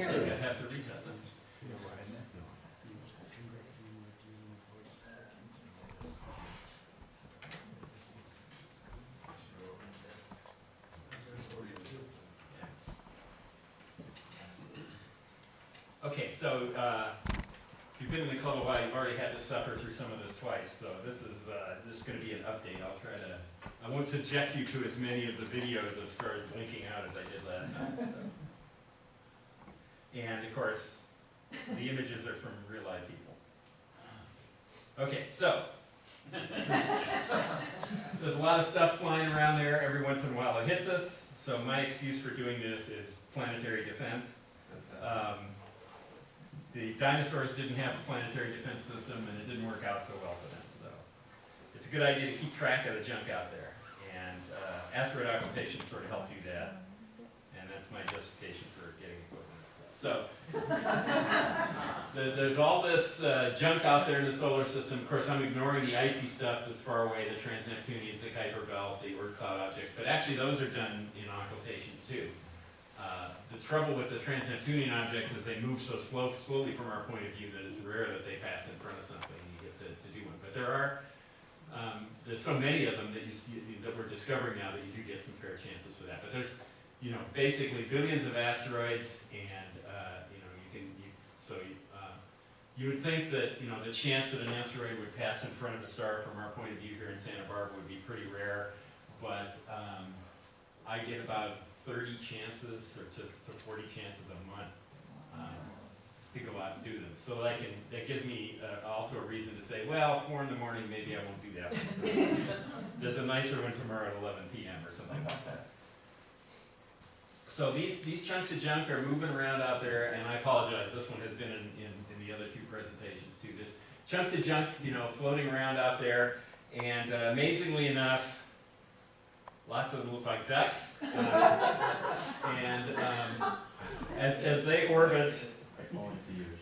I'd have to recess it. Okay, so if you've been in the club a while, you've already had to suffer through some of this twice. So this is going to be an update. I'll try to. I won't subject you to as many of the videos of stars blinking out as I did last time. So. And of course, the images are from real live people. Okay, so there's a lot of stuff flying around there. Every once in a while it hits us. So my excuse for doing this is Planetary Defense. The dinosaurs didn't have a planetary defense system, and it didn't work out so well for them. So it's a good idea to keep track of the junk out there. And asteroid occultations sort of help do that. And that's my justification for getting equipment and stuff. So there's all this junk out there in the solar system. Of course, I'm ignoring the icy stuff that's far away, the trans-Neptunians, the Kuiper Belt, the Oort cloud objects. But actually, those are done in occultations too. The trouble with the trans-Neptunian objects is they move so slowly from our point of view that it's rare that they pass in front of something and you get to do one. But there's so many of them that that we're discovering now that you do get some fair chances for that. But there's, basically billions of asteroids, and you would think that the chance that an asteroid would pass in front of a star from our point of view here in Santa Barbara would be pretty rare. But I get about 30 chances or to 40 chances a month to go out and do them. So that gives me also a reason to say, well, 4 in the morning, maybe I won't do that one. There's a nicer one tomorrow at 11 p.m. or something like that. So these chunks of junk are moving around out there, and I apologize, this one has been in the other 2 presentations too. There's chunks of junk, floating around out there, and amazingly enough, lots of them look like ducks, as they orbit,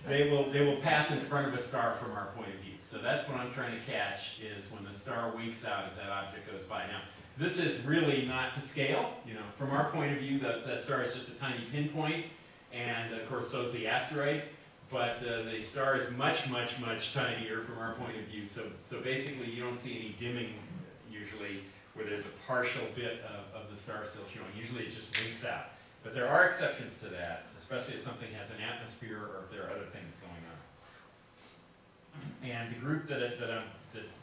they will pass in front of a star from our point of view. So that's what I'm trying to catch, is when the star winks out as that object goes by. Now, this is really not to scale. From our point of view, that star is just a tiny pinpoint, and of course so is the asteroid. But the star is much, much, much tinier from our point of view. So basically, you don't see any dimming usually, where there's a partial bit of the star still showing. Usually it just winks out. But there are exceptions to that, especially if something has an atmosphere or if there are other things going on. And the group that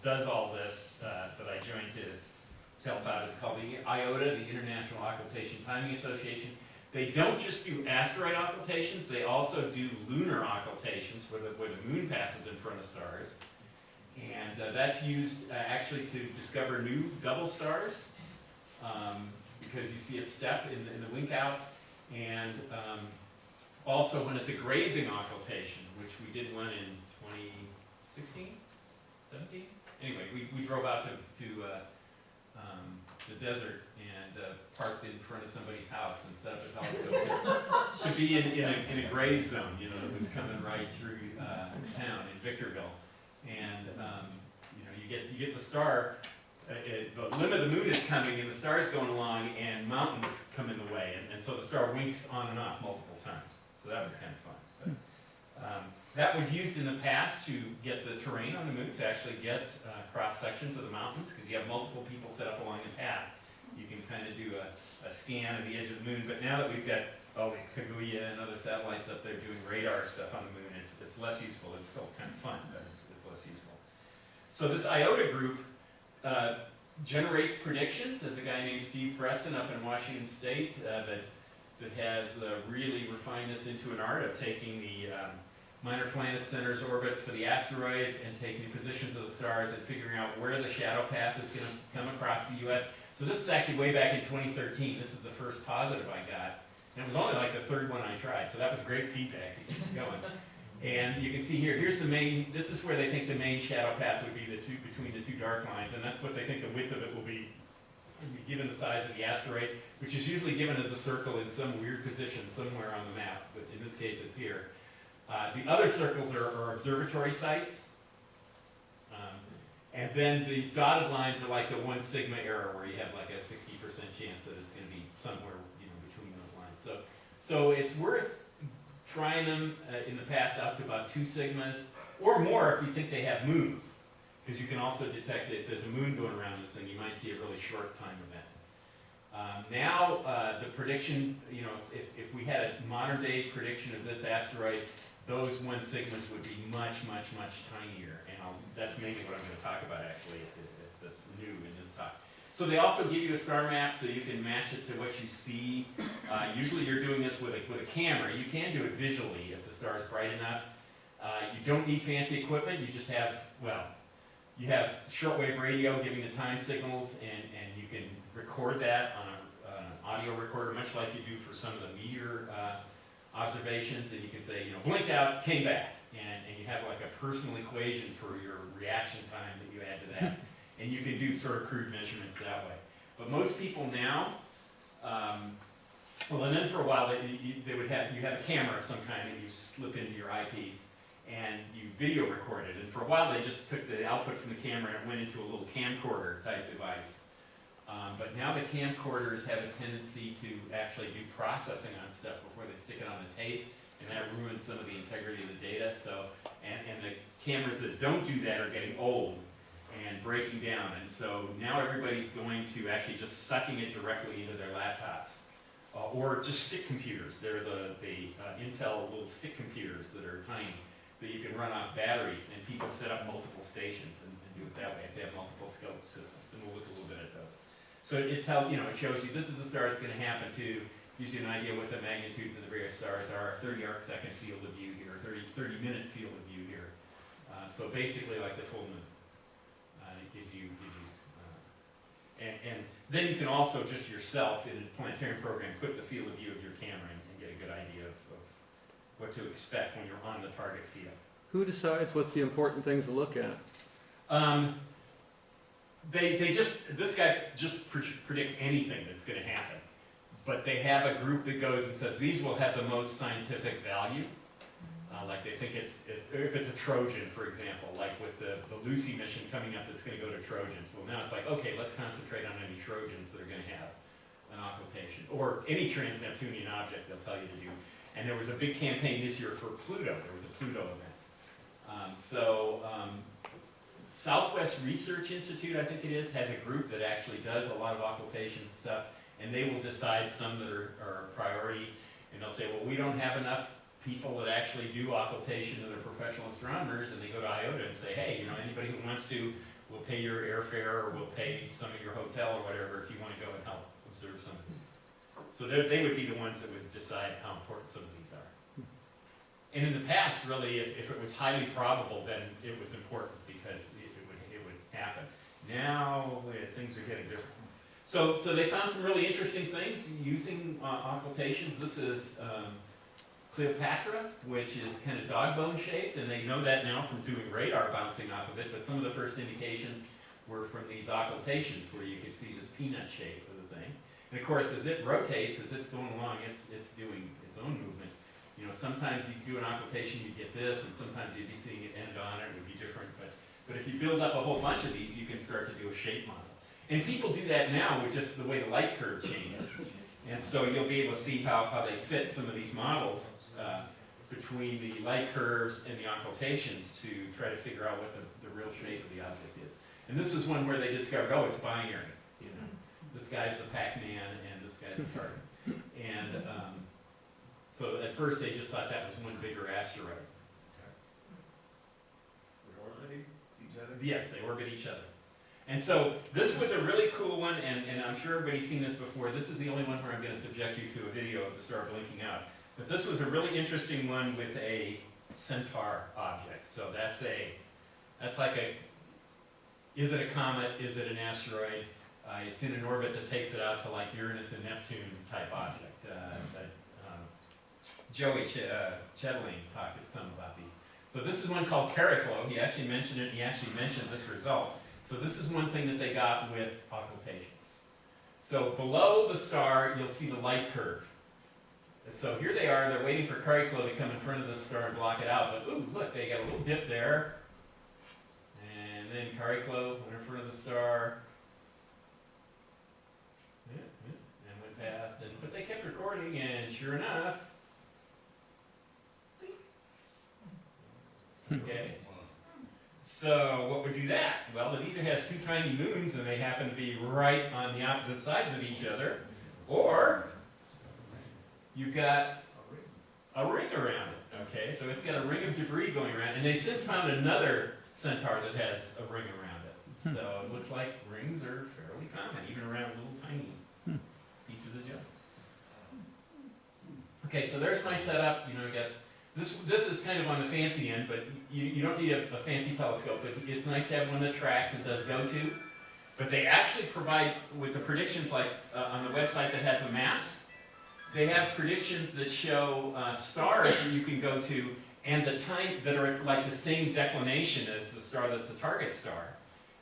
does all this, that I joined to help out, is called the IOTA, the International Occultation Timing Association. They don't just do asteroid occultations, they also do lunar occultations, where the moon passes in front of stars. And that's used actually to discover new double stars, because you see a step in the wink out. And also when it's a grazing occultation, which we did one in 2016, 17? Anyway, we drove out to the desert and parked in front of somebody's house and set up a telescope to be in a graze zone, that was coming right through town in Victorville. And you get the star. The limit of the moon is coming, and the star's going along, and mountains come in the way, and so the star winks on and off multiple times. So that was kind of fun. But, that was used in the past to get the terrain on the moon, to actually get cross sections of the mountains, because you have multiple people set up along the path. You can kind of do a scan of the edge of the moon. But now that we've got all these Kaguya and other satellites up there doing radar stuff on the moon, it's less useful. It's still kind of fun, but it's less useful. So this IOTA group generates predictions. There's a guy named Steve Preston up in Washington State that has really refined this into an art of taking the minor planet centers orbits for the asteroids and taking the positions of the stars and figuring out where the shadow path is going to come across the U.S. So this is actually way back in 2013. This is the first positive I got. And it was only like the 3rd one I tried, so that was great feedback to keep it going. And you can see here, here's the main, this is where they think the main shadow path would be between the 2 dark lines, and that's what they think the width of it will be given the size of the asteroid, which is usually given as a circle in some weird position somewhere on the map, but in this case it's here. The other circles are observatory sites, and then these dotted lines are like the 1 sigma error, where you have like a 60% chance that it's going to be somewhere between those lines. So it's worth trying them in the past out to about 2 sigmas, or more if you think they have moons. Because you can also detect that if there's a moon going around this thing, you might see a really short time event. Now, the prediction, you know, if we had a modern day prediction of this asteroid, those 1 sigmas would be much, much, much tinier. And that's mainly what I'm going to talk about actually, if that's new in this talk. So they also give you a star map so you can match it to what you see. Usually you're doing this with a camera. You can do it visually if the star is bright enough. You don't need fancy equipment. You just have, well, you have shortwave radio giving the time signals, and you can record that on an audio recorder, much like you do for some of the meteor observations. And you can say, you know, blinked out, came back. And you have like a personal equation for your reaction time that you add to that. And you can do sort of crude measurements that way. But most people now, well, and then for a while you have a camera of some kind and you slip into your eyepiece and you video record it. And for a while they just took the output from the camera and went into a little camcorder type device. But now the camcorders have a tendency to actually do processing on stuff before they stick it on the tape, and that ruins some of the integrity of the data. So, and the cameras that don't do that are getting old and breaking down, and so now everybody's going to actually just sucking it directly into their laptops, or just stick computers. They're the Intel little stick computers that are tiny, that you can run off batteries, and people set up multiple stations and do it that way if they have multiple scope systems, and we'll look a little bit at those. So it shows you this is the star it's going to happen to, gives you an idea what the magnitudes of the various stars are, 30 arc-second field of view here, 30-minute field of view here. So basically like the full moon. And then you can also just yourself in a planetarium program put the field of view of your camera and get a good idea of what to expect when you're on the target field. Who decides what's the important things to look at? This guy just predicts anything that's going to happen, but they have a group that goes and says these will have the most scientific value. Like they think if it's a Trojan, for example, like with the Lucy mission coming up that's going to go to Trojans. Well, now it's like, okay, let's concentrate on any Trojans that are going to have an occultation. Or any trans-Neptunian object they'll tell you to do. And there was a big campaign this year for Pluto. There was a Pluto event. Southwest Research Institute, I think it is, has a group that actually does a lot of occultation stuff. And they will decide some that are a priority. And they'll say, well, we don't have enough people that actually do occultation that are professional astronomers, and they go to IOTA and say, hey, you know, anybody who wants to, we'll pay your airfare, or we'll pay some of your hotel or whatever if you want to go and help observe some of these. So they would be the ones that would decide how important some of these are. And in the past, really, if it was highly probable, then it was important because it would happen. Now, things are getting different. So they found some really interesting things using occultations. This is Cleopatra, which is kind of dog bone shaped, and they know that now from doing radar bouncing off of it, but some of the first indications were from these occultations where you could see this peanut shape of the thing. And of course, as it rotates, as it's going along, it's doing its own movement. You know, sometimes you do an occultation, you get this, and sometimes you'd be seeing it end on, it would be different, but if you build up a whole bunch of these, you can start to do a shape model. And people do that now with just the way the light curve changes. And so you'll be able to see how they fit some of these models between the light curves and the occultations to try to figure out what the real shape of the object is. And this is one where they discovered, oh, it's binary. You know, this guy's the Pac-Man and this guy's the target. And so at first they just thought that was one bigger asteroid. They orbit each other? Yes, they orbit each other. And so this was a really cool one, and I'm sure everybody's seen this before. This is the only one where I'm going to subject you to a video of the star blinking out. But this was a really interesting one with a Centaur object. So that's like is it a comet? Is it an asteroid? It's in an orbit that takes it out to like Uranus and Neptune type object. Joey Chetelain talked some about these. So this is one called Chariklo. He actually mentioned it. He actually mentioned this result. So this is one thing that they got with occultations. So below the star, you'll see the light curve. So here they are, they're waiting for Chariklo to come in front of the star and block it out. But ooh, look, they got a little dip there. And then Chariklo went in front of the star. And went past. But they kept recording, and sure enough, Okay? So what would do that? Well, it either has two tiny moons and they happen to be right on the opposite sides of each other, or you've got a ring around it. Okay, so it's got a ring of debris going around, and they've since found another centaur that has a ring around it. So it looks like rings are fairly common, even around little tiny pieces of gel. Okay, so there's my setup. You know, I got this is kind of on the fancy end, but you don't need a fancy telescope. But it's nice to have one that tracks and does go to. But they actually provide, with the predictions, like on the website that has the maps, they have predictions that show stars that you can go to and the time that are like the same declination as the star that's the target star.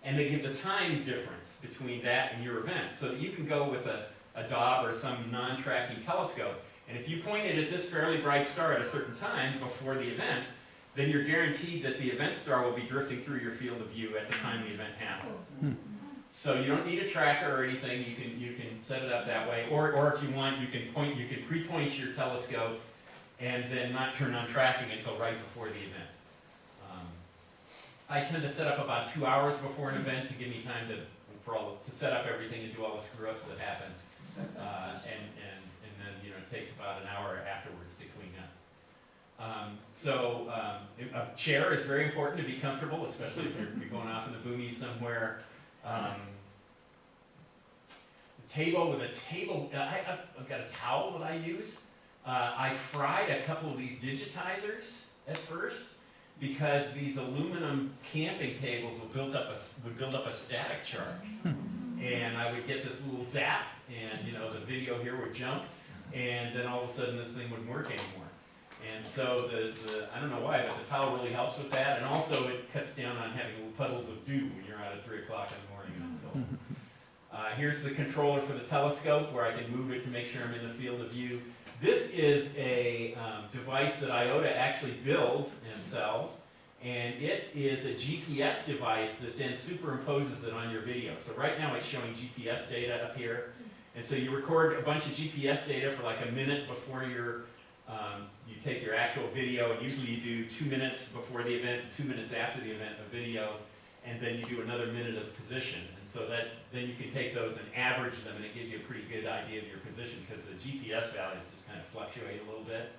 And they give the time difference between that and your event, so that you can go with a Dob or some non-tracking telescope. And if you point it at this fairly bright star at a certain time before the event, then you're guaranteed that the event star will be drifting through your field of view at the time the event happens. So you don't need a tracker or anything. You can set it up that way, or if you want, you can pre-point your telescope and then not turn on tracking until right before the event. I tend to set up about 2 hours before an event to give me time to set up everything and do all the screw-ups that happen, and then it takes about an hour afterwards to clean up. A chair is very important to be comfortable, especially if you're going off in the boonies somewhere. I've got a towel that I use. I fried a couple of these digitizers at first because these aluminum camping tables would build up a static charge, and I would get this little zap, and the video here would jump, and then all of a sudden this thing wouldn't work anymore. And so I don't know why, but the towel really helps with that, and also it cuts down on having little puddles of dew when you're out at 3 o'clock in the morning and it's cold. Here's the controller for the telescope, where I can move it to make sure I'm in the field of view. This is a device that IOTA actually builds and sells, and it is a GPS device that then superimposes it on your video. So right now it's showing GPS data up here, and so you record a bunch of GPS data for like a minute before you take your actual video, and usually you do 2 minutes before the event, 2 minutes after the event of video, and then you do another minute of position. And so then you can take those and average them, and it gives you a pretty good idea of your position, because the GPS values just kind of fluctuate a little bit.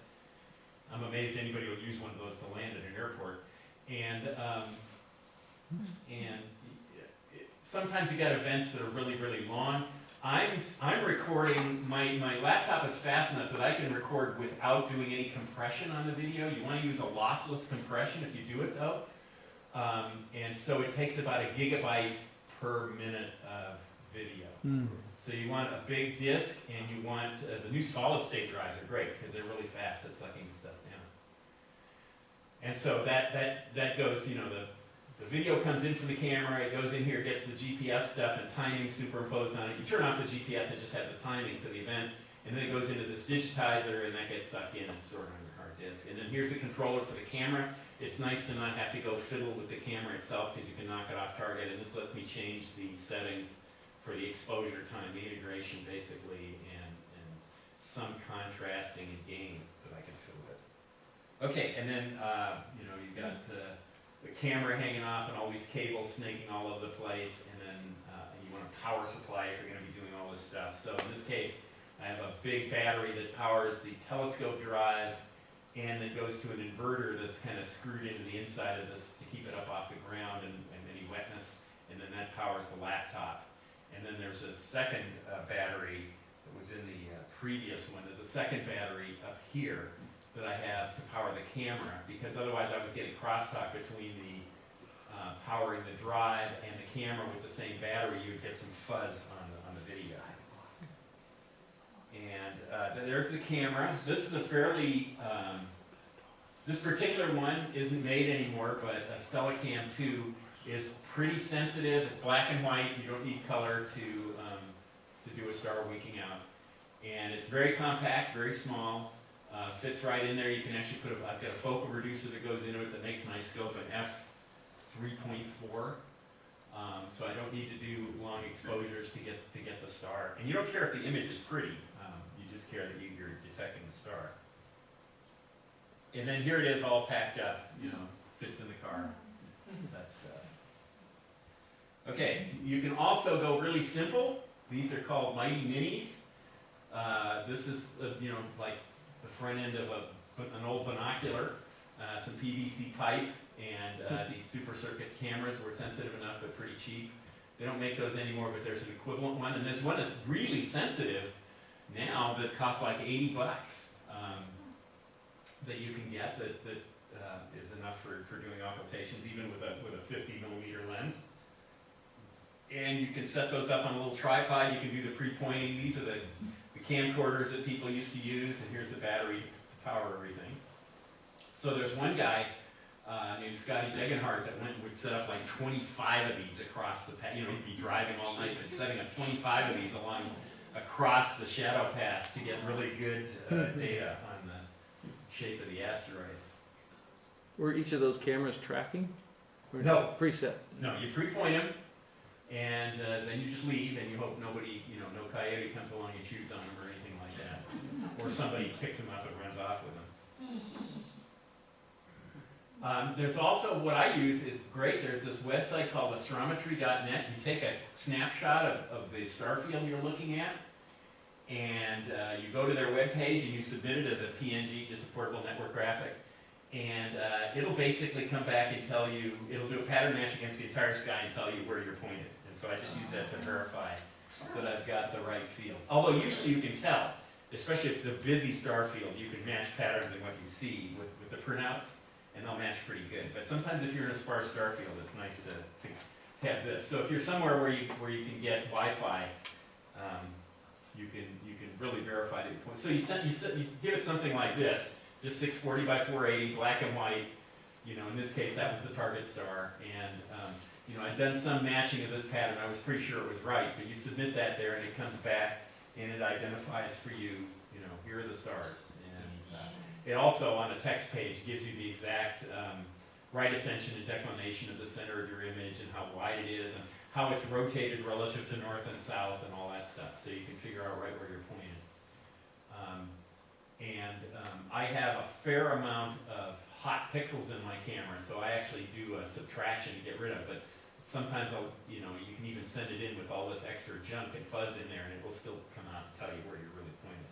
I'm amazed anybody would use one of those to land at an airport. And sometimes you got events that are really, really long. I'm recording, my laptop is fast enough that I can record without doing any compression on the video. You want to use a lossless compression if you do it though. And so it takes about 1 gigabyte per minute of video. So you want a big disk, and you want, the new solid state drives are great because they're really fast at sucking stuff down. And so that goes, the video comes in from the camera, it goes in here, gets the GPS stuff and timing superimposed on it. You turn off the GPS and just have the timing for the event, and then it goes into this digitizer, and that gets sucked in and stored on your hard disk. And then here's the controller for the camera. It's nice to not have to go fiddle with the camera itself, because you can knock it off target, and this lets me change the settings for the exposure time, the integration basically, and some contrasting and gain that I can fiddle with. Okay, and then you've got the camera hanging off and all these cables snaking all over the place, and then you want a power supply if you're going to be doing all this stuff. So in this case, I have a big battery that powers the telescope drive, and it goes to an inverter that's kind of screwed into the inside of this to keep it up off the ground and any wetness, and then that powers the laptop. And then there's a second battery that was in the previous one. There's a second battery up here that I have to power the camera, because otherwise I was getting crosstalk between the powering the drive and the camera with the same battery. You would get some fuzz on the video. And there's the camera. This is a fairly, this particular one isn't made anymore, but a Stellacam 2 is pretty sensitive. It's black and white. You don't need color to do a star winking out. And it's very compact, very small. Fits right in there. You can actually I've got a focal reducer that goes into it that makes my scope an f3.4. So I don't need to do long exposures to get the star. And you don't care if the image is pretty. You just care that you're detecting the star. And then here it is all packed up, fits in the car, type stuff. Okay, you can also go really simple. These are called Mighty Minis. This is, like the front end of an old binocular, some PVC pipe, and these super circuit cameras were sensitive enough but pretty cheap. They don't make those anymore, but there's an equivalent one, and there's one that's really sensitive now that costs like $80 that you can get that is enough for doing occultations, even with a 50-millimeter lens. And you can set those up on a little tripod. You can do the pre-pointing. These are the camcorders that people used to use, and here's the battery to power everything. So there's one guy named Scotty Degenhardt that went and would set up like 25 of these across the path. He'd be driving all night, but setting up 25 of these across the shadow path to get really good data on the shape of the asteroid. Were each of those cameras tracking? Or No. Preset? No, you pre-point them, and then you just leave, and you hope nobody, no coyote comes along and chews on them or anything like that. Or somebody picks them up and runs off with them. There's also, what I use is great, there's this website called astronometry.net. You take a snapshot of the star field you're looking at, and you go to their webpage and you submit it as a PNG, just a portable network graphic. And it'll basically come back and tell you, it'll do a pattern match against the entire sky and tell you where you're pointed. And so I just use that to verify that I've got the right field. Although usually you can tell, especially if it's a busy star field, you can match patterns in what you see with the printouts, and they'll match pretty good. But sometimes if you're in a sparse star field, it's nice to have this. So if you're somewhere where you can get Wi-Fi, you can really verify that you're pointed. So you give it something like this. This 640 by 480, black and white. In this case, that was the target star. And, I'd done some matching of this pattern. I was pretty sure it was right. But you submit that there, and it comes back, and it identifies for you, here are the stars. And it also, on a text page, gives you the exact right ascension and declination of the center of your image, and how wide it is, and how it's rotated relative to north and south, and all that stuff. So you can figure out right where you're pointed. I have a fair amount of hot pixels in my camera, so I actually do a subtraction to get rid of, but sometimes you can even send it in with all this extra junk and fuzz in there, and it will still come out and tell you where you're really pointed.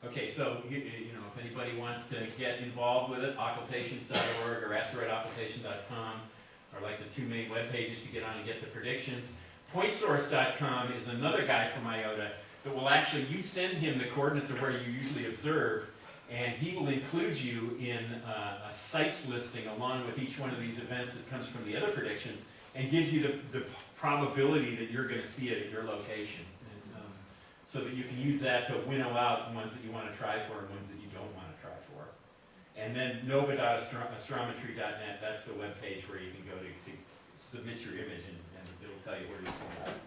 Okay, so, if anybody wants to get involved with it, occultations.org or asteroidoccultation.com are like the two main web pages to get on and get the predictions. Pointsource.com is another guy from IOTA that will actually, you send him the coordinates of where you usually observe, and he will include you in a sites listing along with each one of these events that comes from the other predictions, and gives you the probability that you're going to see it at your location. And, so that you can use that to winnow out ones that you want to try for and ones that you don't want to try for. And then nova.astrometry.net, that's the web page where you can go to submit your image, and it'll tell you where you're pointed.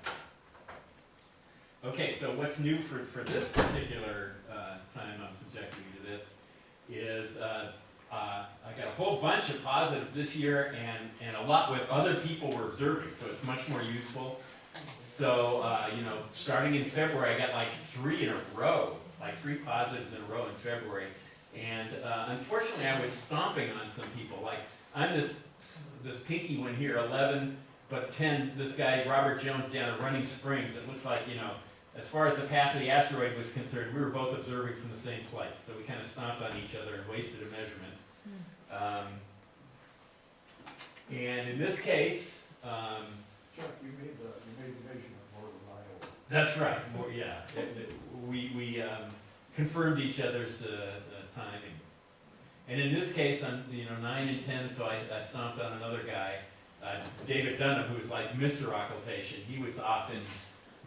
Okay, so what's new for this particular time I'm subjecting you to this is I got a whole bunch of positives this year, and a lot what other people were observing, so it's much more useful. So, starting in February, I got like 3 in a row, like 3 positives in a row in February. And unfortunately, I was stomping on some people. Like, I'm this pinky one here, 11, but 10, this guy, Robert Jones, down at Running Springs. It looks like, as far as the path of the asteroid was concerned, we were both observing from the same place. So we kind of stomped on each other and wasted a measurement. And in this case, Chuck, you made the measurement more reliable. that's right. More, yeah. We confirmed each other's timings. And in this case, I'm 9 and 10, so I stomped on another guy, David Dunham, who was like Mr. Occultation. He was off in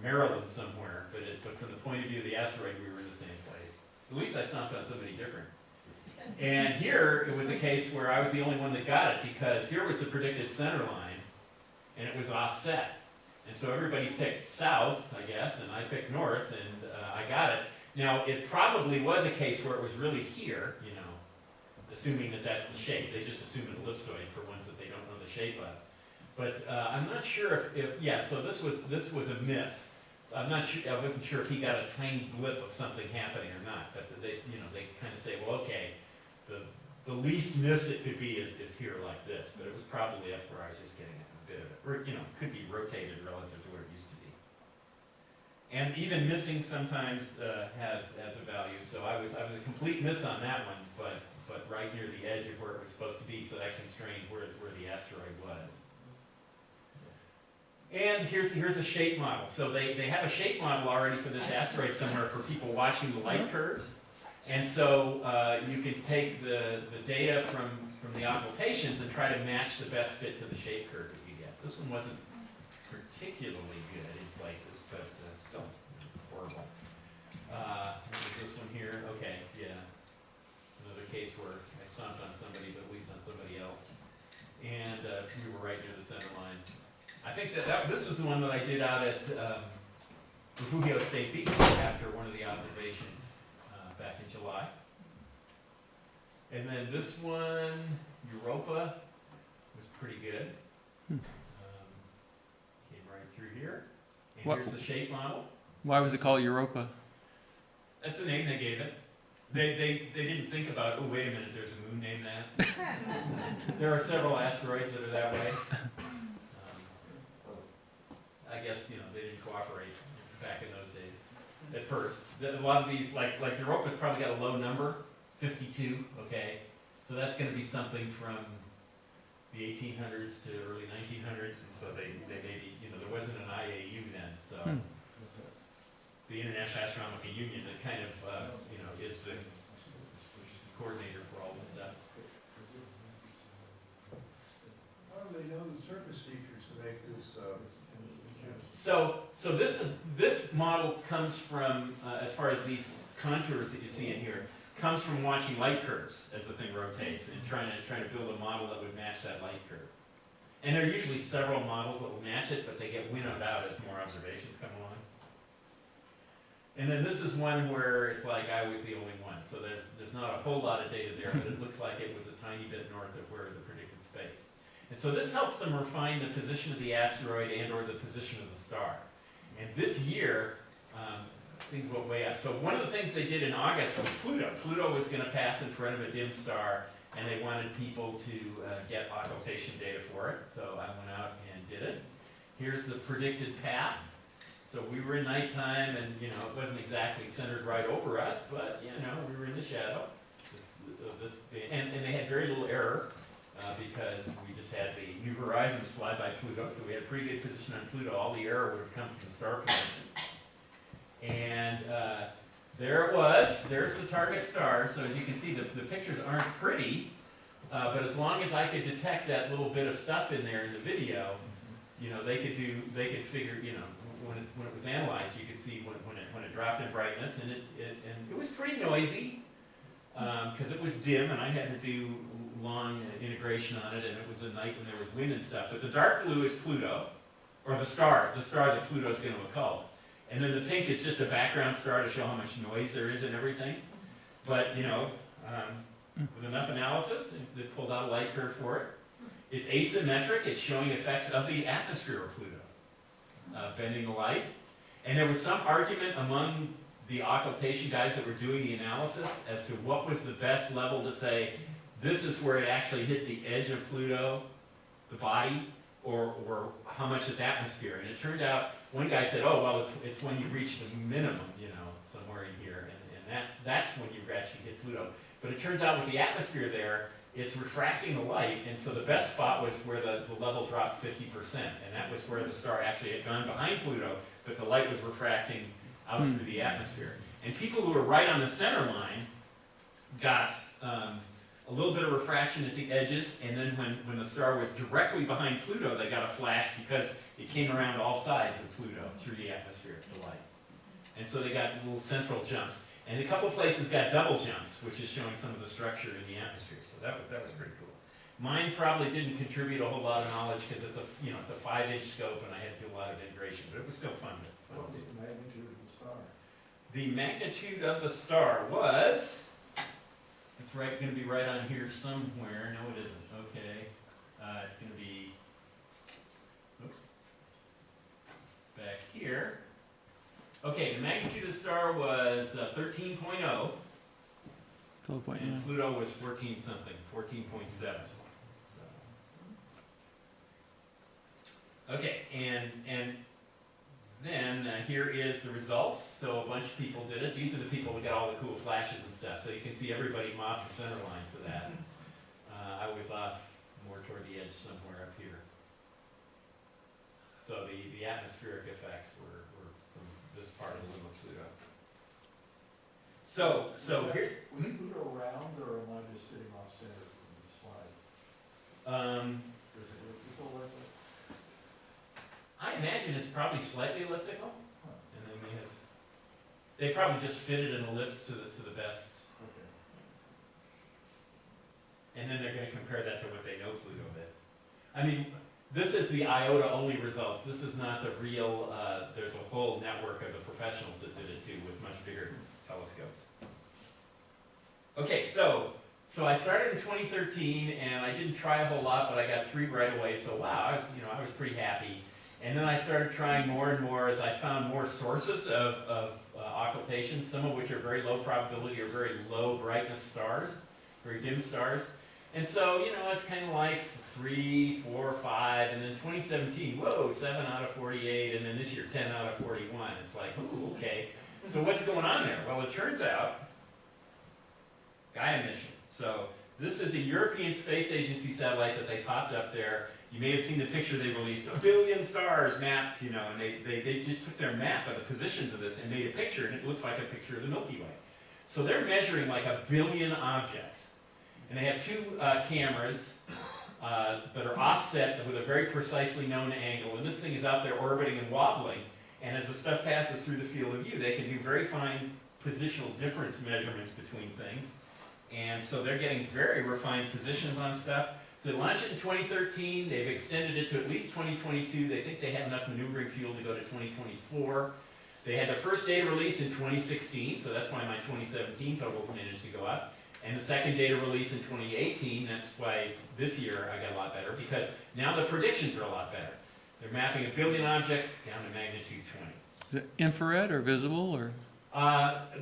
Maryland somewhere, but from the point of view of the asteroid, we were in the same place. At least I stomped on somebody different. And here, it was a case where I was the only one that got it, because here was the predicted center line, and it was offset. And so everybody picked south, I guess, and I picked north, and I got it. Now, it probably was a case where it was really here, assuming that that's the shape. They just assume an ellipsoid for ones that they don't know the shape of. But I'm not sure if so this was a miss. I wasn't sure if he got a tiny blip of something happening or not, but they kind of say, well, okay, the the least miss it could be is here like this, but it was probably up where I was just getting a bit of it, or, you know, could be rotated relative to where it used to be. And even missing sometimes has a value, so I was a complete miss on that one, but right near the edge of where it was supposed to be, so that constrained where the asteroid was. And here's a shape model. So they have a shape model already for this asteroid somewhere for people watching the light curves. And so you can take the data from the occultations and try to match the best fit to the shape curve that you get. This one wasn't particularly good in places, but still horrible. There's this one here. Okay, yeah. Another case where I stomped on somebody, but at least on somebody else. And we were right near the center line. I think this was the one that I did out at Refugio State Beach after one of the observations back in July. And then this one, Europa, was pretty good. Came right through here. And What- here's the shape model. Why was it called Europa? That's the name they gave it. They didn't think about, oh, wait a minute, there's a moon named that. There are several asteroids that are that way. I guess, you know, they didn't cooperate back in those days, at first. A lot of these, like Europa's probably got a low number, 52, okay? So that's gonna be something from the 1800s to early 1900s, and so they maybe, you know, there wasn't an IAU then, so. The International Astronomical Union that kind of, you know, is the coordinator for all this stuff. How do they know the surface features to make this, So this model comes from, as far as these contours that you see in here, comes from watching light curves as the thing rotates and trying to build a model that would match that light curve. And there are usually several models that will match it, but they get winnowed out as more observations come along. And then this is one where it's like I was the only one, so there's not a whole lot of data there, but it looks like it was a tiny bit north of where the predicted space. And so this helps them refine the position of the asteroid and or the position of the star. And this year, things went way up. So one of the things they did in August was Pluto. Pluto was going to pass in front of a dim star, and they wanted people to get occultation data for it. So I went out and did it. Here's the predicted path. So we were in nighttime, and you know it wasn't exactly centered right over us, but you know we were in the shadow. And they had very little error. Because we just had the New Horizons fly by Pluto, so we had a pretty good position on Pluto. All the error would have come from the star position. And there it was. There's the target star. So as you can see, the pictures aren't pretty, but as long as I could detect that little bit of stuff in there in the video, you know, they could figure, you know, when it was analyzed, you could see when it dropped in brightness, and it was pretty noisy because it was dim, and I had to do long integration on it, and it was a night when there was wind and stuff. But the dark blue is Pluto, or the star that Pluto's going to occult. And then the pink is just a background star to show how much noise there is in everything. But, you know, with enough analysis, they pulled out a light curve for it. It's asymmetric. It's showing effects of the atmosphere of Pluto, bending the light. And there was some argument among the occultation guys that were doing the analysis as to what was the best level to say, this is where it actually hit the edge of Pluto, the body, or how much is atmosphere. And it turned out, one guy said, oh, well, it's when you reach the minimum, you know, somewhere in here. And that's when you actually hit Pluto. But it turns out with the atmosphere there, it's refracting the light. And so the best spot was where the level dropped 50%. And that was where the star actually had gone behind Pluto, but the light was refracting out through the atmosphere. And people who were right on the center line got a little bit of refraction at the edges, and then when the star was directly behind Pluto, they got a flash because it came around all sides of Pluto through the atmosphere to the light. And so they got little central jumps. And a couple places got double jumps, which is showing some of the structure in the atmosphere. So that was pretty cool. Mine probably didn't contribute a whole lot of knowledge because it's a 5-inch scope, and I had to do a lot of integration, but it was still fun. what was the magnitude of the star? The magnitude of the star was, it's going to be right on here somewhere. No, it isn't. Okay. It's going to be, oops, back here. Okay, the magnitude of the star was 13.0. And Pluto was 14 something, 14.7. Okay, and then here is the results. So a bunch of people did it. These are the people that got all the cool flashes and stuff. So you can see everybody mopped the center line for that. I was off more toward the edge somewhere up here. So the atmospheric effects were from this part of the limb of Pluto. So here's... Was Pluto round, or am I just sitting off center from the slide? Is it elliptical like that? I imagine it's probably slightly elliptical, and they probably just fitted an ellipse to the best. Okay. And then they're going to compare that to what they know Pluto is. I mean, this is the IOTA only results. This is not the real, there's a whole network of the professionals that did it too with much bigger telescopes. Okay, so I started in 2013 and I didn't try a whole lot, but I got 3 right away. So wow, I was pretty happy. And then I started trying more and more as I found more sources of occultations, some of which are very low probability or very low brightness stars, very dim stars. And so, it's kind of like 3, 4, 5, and then 2017, whoa, 7 out of 48, and then this year 10 out of 41. It's like, ooh, okay. So what's going on there? Well, it turns out, Gaia mission. So this is a European Space Agency satellite that they popped up there. You may have seen the picture they released, 1 billion stars mapped, and they just took their map of the positions of this and made a picture, and it looks like a picture of the Milky Way. So they're measuring like 1 billion objects. And they have 2 cameras that are offset with a very precisely known angle. And this thing is out there orbiting and wobbling. And as the stuff passes through the field of view, they can do very fine positional difference measurements between things. And so they're getting very refined positions on stuff. So they launched it in 2013. They've extended it to at least 2022. They think they have enough maneuvering fuel to go to 2024. They had their first data release in 2016, so that's why my 2017 totals managed to go up. And the second data release in 2018, that's why this year I got a lot better, because now the predictions are a lot better. They're mapping 1 billion objects down to magnitude 20. Is it infrared or visible or?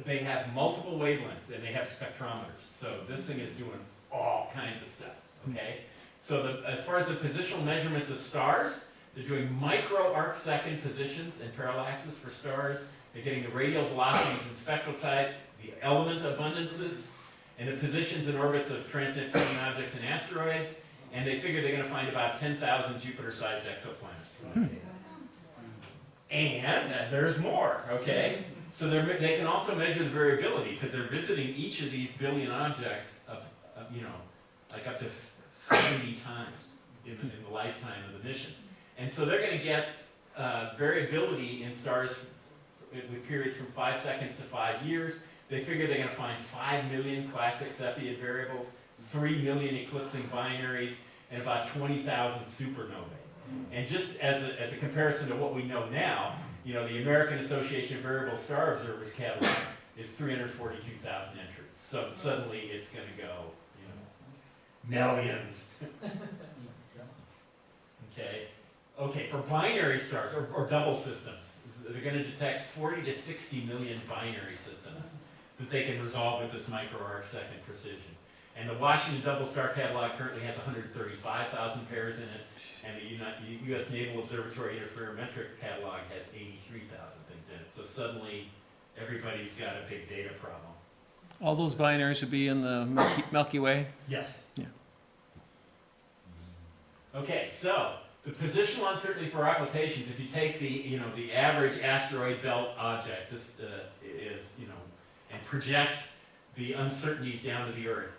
They have multiple wavelengths and they have spectrometers. So this thing is doing all kinds of stuff, okay? So as far as the positional measurements of stars, they're doing micro arc-second positions and parallaxes for stars. They're getting the radial velocities and spectral types, the element abundances, and the positions and orbits of trans-Neptunian objects and asteroids, and they figure they're going to find about 10,000 Jupiter-sized exoplanets. And there's more, okay? So they can also measure the variability, because they're visiting each of these billion objects, like up to 70 times in the lifetime of the mission. And so they're going to get variability in stars with periods from 5 seconds to 5 years. They figure they're going to find 5 million classic Cepheid variables, 3 million eclipsing binaries, and about 20,000 supernovae. And just as a comparison to what we know now, the American Association of Variable Star Observers catalog is 342,000 entries. So suddenly it's going to go, millions. Okay, for binary stars or double systems, they're going to detect 40 to 60 million binary systems that they can resolve with this micro-arc-second precision. And the Washington Double Star Catalog currently has 135,000 pairs in it, and the U.S. Naval Observatory Interferometric Catalog has 83,000 things in it. So suddenly, everybody's got a big data problem. All those binaries would be in the Milky Way? Yes. Yeah. Okay, so the positional uncertainty for occultations, if you take the average asteroid belt object, this is, and project the uncertainties down to the Earth.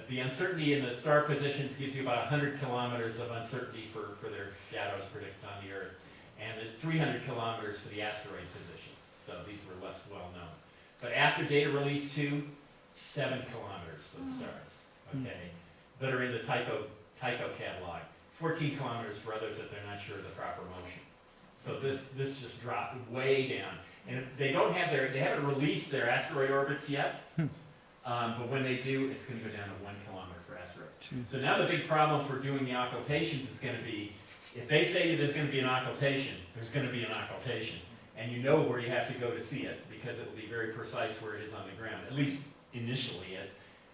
The uncertainty in the star positions gives you about 100 kilometers of uncertainty for their shadows predicted on the Earth, and 300 kilometers for the asteroid positions. So these were less well known. But after data release 2, 7 kilometers for the stars, okay, that are in the Tycho catalog. 14 kilometers for others that they're not sure of the proper motion. So this just dropped way down. And if they haven't released their asteroid orbits yet, but when they do, it's going to go down to 1 kilometer for asteroids. So now the big problem for doing the occultations is going to be, if they say there's going to be an occultation, there's going to be an occultation. And where you have to go to see it, because it will be very precise where it is on the ground, at least initially,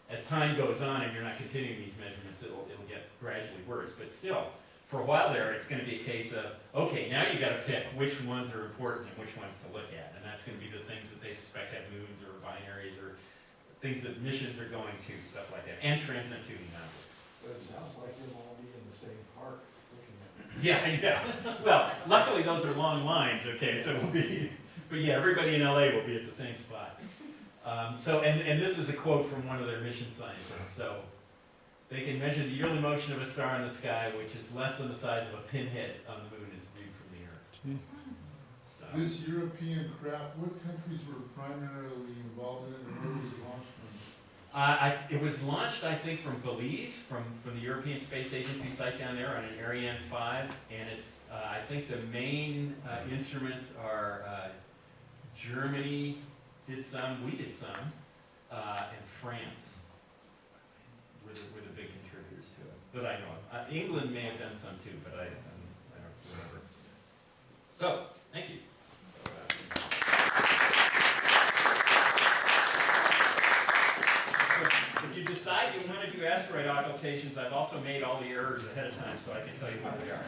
as time goes on and you're not continuing these measurements, it'll get gradually worse. But still, for a while there, it's going to be a case of, okay, now you got to pick which ones are important and which ones to look at. And that's going to be the things that they suspect have moons or binaries or things that missions are going to, stuff like that. And transient tuning numbers. But it sounds like you'll all be in the same park looking at it. Yeah. Well, luckily those are long lines, okay, so we'll be, but yeah, everybody in LA will be at the same spot. And this is a quote from one of their mission scientists. So they can measure the yearly motion of a star in the sky, which is less than the size of a pinhead on the moon is viewed from the Earth. So, This European craft, what countries were primarily involved in it, and where was it launched from? it was launched, I think, from Belize, from the European Space Agency site down there on an Ariane 5, and it's, I think the main instruments are Germany did some, we did some, and France were the big contributors to it, that I know of. England may have done some too, but I don't remember. So, thank you. If you decide you want to do asteroid occultations, I've also made all the errors ahead of time, so I can tell you what they are.